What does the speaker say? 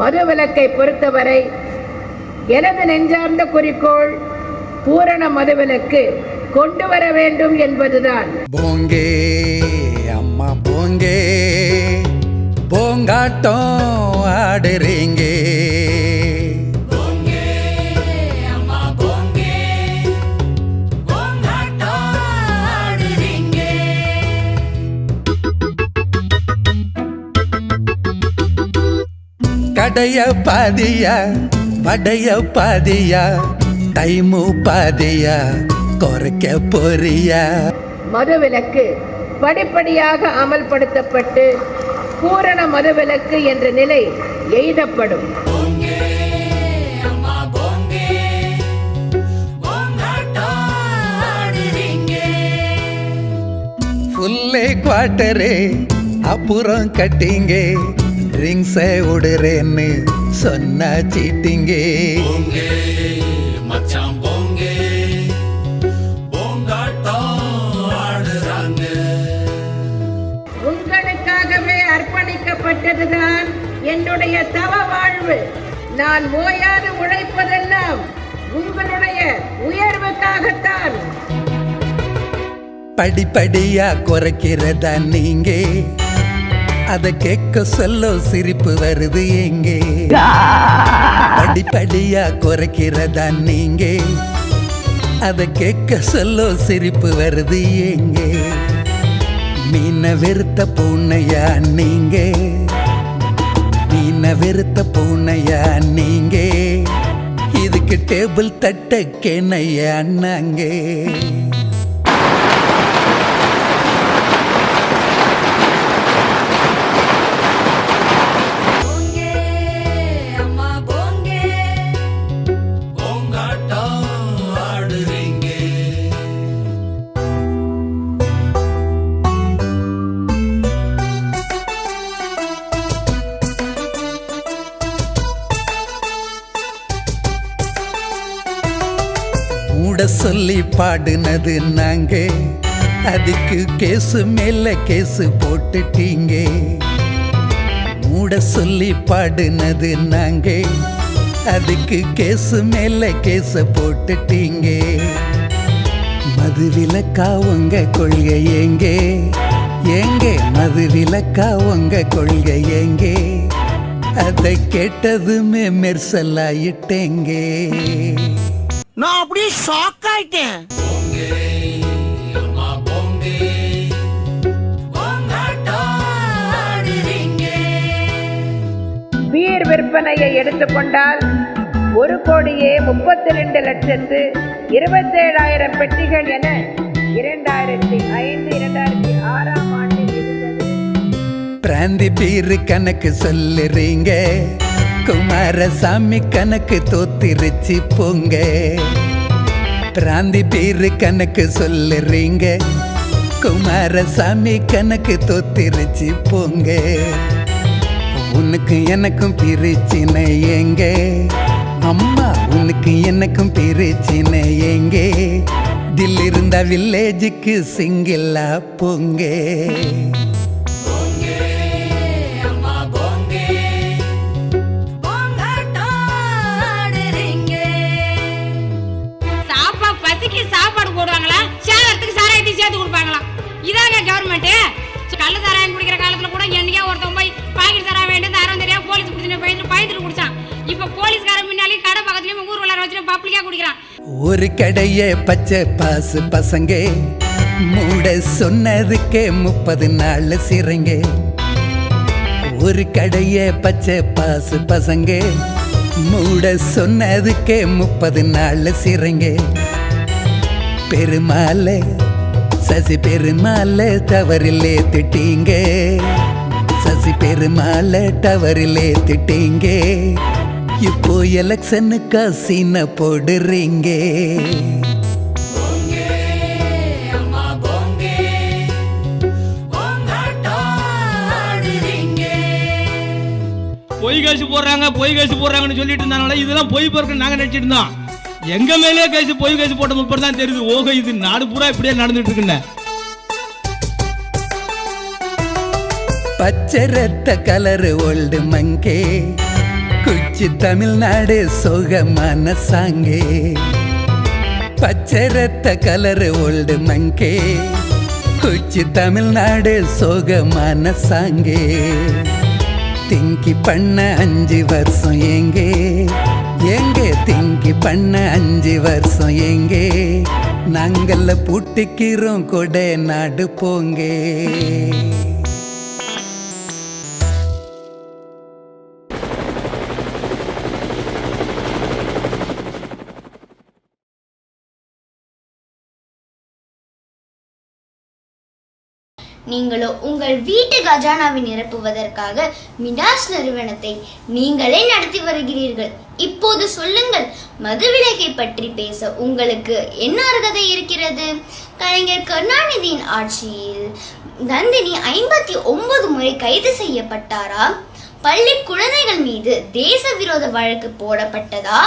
மதுவிலக்கை பொறுத்தவரை எனது நெஞ்சார்ந்த குறிக்கோள் பூரண மதுவிலக்கு கொண்டு வர வேண்டும் என்பதுதான். போங்கே அம்மா போங்கே, போங்காட்டம் ஆடுறீங்க. கடைய பாதியா வடைய பாதியா டைமு பாதியா குறைக்க போறியா? மதுவிலக்கு படிப்படியாக அமல்படுத்தப்பட்டு பூரண மதுவிலக்கு என்ற நிலை எய்தப்படும். ஃபுல்லே குவார்ட்டரே அப்புறம் கட்டிங்க, ட்ரிங்க்ஸை விடுறேன்னு சொன்னா சீட்டிங்க. உங்களுக்காகவே அர்ப்பணிக்கப்பட்டதுதான் என்னுடைய தவ வாழ்வு. நான் ஓயாது உழைப்பதெல்லாம் உங்களுடைய உயர்வுக்காகத்தான். படிப்படியா குறைக்கிறதா நீங்க, அத கேட்க சொல்ல சிரிப்பு வருது எங்கே. படிப்படியா குறைக்கிறதா நீங்க, அத கேட்க சொல்ல சிரிப்பு வருது எங்கே. மீன வெறுத்த பூனையா நீங்க, மீன வெறுத்த பூனையா நீங்க, இதுக்கு டேபிள் தட்ட கேனையா அண்ணாங்க. மூட சொல்லி பாடுனது நாங்க, அதுக்கு கேசு மேல கேசு போட்டுட்டீங்க. மூட சொல்லி பாடுனது நாங்க, அதுக்கு கேசு மேல கேச போட்டுட்டீங்க. மது விலக்கா உங்க கொள்கை எங்கே, எங்கே மது விலக்கா உங்க கொள்கை எங்கே, அதை கேட்டதுமே மெர்சலாயிட்டேங்க. நான் அப்படியே ஷாக் ஆயிட்டேன். பீர் விற்பனையை எடுத்துக்கொண்டால் 1,32,27,000 பெட்டிகள் என 2005-2006 ஆண்டில் இருந்தது. பிராந்தி பீரு கணக்கு சொல்லுறீங்க, குமாரசாமி கணக்கு தோத்திருச்சு போங்க. பிராந்தி பீரு கணக்கு சொல்லுறீங்க, குமாரசாமி கணக்கு தோத்திருச்சு போங்க. உனக்கு எனக்கும் பிரச்சனை எங்க அம்மா, உனக்கு எனக்கும் பிரச்சனை எங்க. தில் இருந்த வில்லேஜுக்கு சிங்கிளா போங்க. சாப்பாடு போடுவாங்களா, சேதத்துக்கு சாராயத்தை சேர்த்து கொடுப்பாங்களா? இதாங்க கவர்மெண்ட். கள்ள சாராயம் குடிக்கிற காலத்துல கூட என்னையா ஒருத்தன் போய் பாக்கெட் சாராயம் வேண்டியது யாரும் தெரியாது, போலீஸ் குடிச்சு பயந்துட்டு குடிச்சான். இப்ப போலீஸ்காரன் முன்னாலேயும் கடை பக்கத்துலயும் ஊர் விளையாட வச்சு பப்ளிக்கா குடிக்கிறான். ஒரு கடைய பச்சை பாசு பசங்க மூட சொன்னதுக்கே 30 நாள் சிறைங்க. ஒரு கடைய பச்சை பாசு பசங்க மூட சொன்னதுக்கே 30 நாள் சிறைங்க. பெருமாளே சசி பெருமாளே தவறிலே திட்டீங்க, சசி பெருமாளே தவறிலே திட்டீங்க. இப்போ எலெக்ஷனுக்கா சீன போடுறீங்க. பொய் கேசு போடுறாங்கன்னு சொல்லிட்டு இருந்தாங்களே, இதெல்லாம் பொய் பொறுக்கு நாங்க நினைச்சிட்டு இருந்தோம். எங்க மேலே கேசு பொய் கேசு போட்ட முப்பது தான் தெரியுது. ஓகே, இது நாடு பூரா இப்படியே நடந்துட்டு இருக்குன்னு. பச்சை ரத்த கலரு ஓல்டு மங்கே, குச்சி தமிழ்நாடு சோகமான சாங்கே, பச்சை ரத்த கலர் ஓல்டு மங்கே. குச்சி தமிழ்நாடு சோகமான சாங்கே, திங்கி பண்ண 5 வருஷம் எங்கே எங்கே திங்கி பண்ண 5 வருஷம் எங்கே, நாங்கள்ல பூட்டிக்கிறோம் கொடை நாடு போங்கே. நீங்களோ உங்கள் வீட்டு கஜானாவை நிரப்புவதற்காக மிடாஸ் நிறுவனத்தை நீங்களே நடத்தி வருகிறீர்கள். இப்போது சொல்லுங்கள், மதுவிலக்கை பற்றி பேச உங்களுக்கு என்ன அருகதை இருக்கிறது? கலைஞர் கருணாநிதியின் ஆட்சியில் நந்தினி 59 முறை கைது செய்யப்பட்டாரா? பள்ளி குழந்தைகள் மீது தேச விரோத வழக்கு போடப்பட்டதா?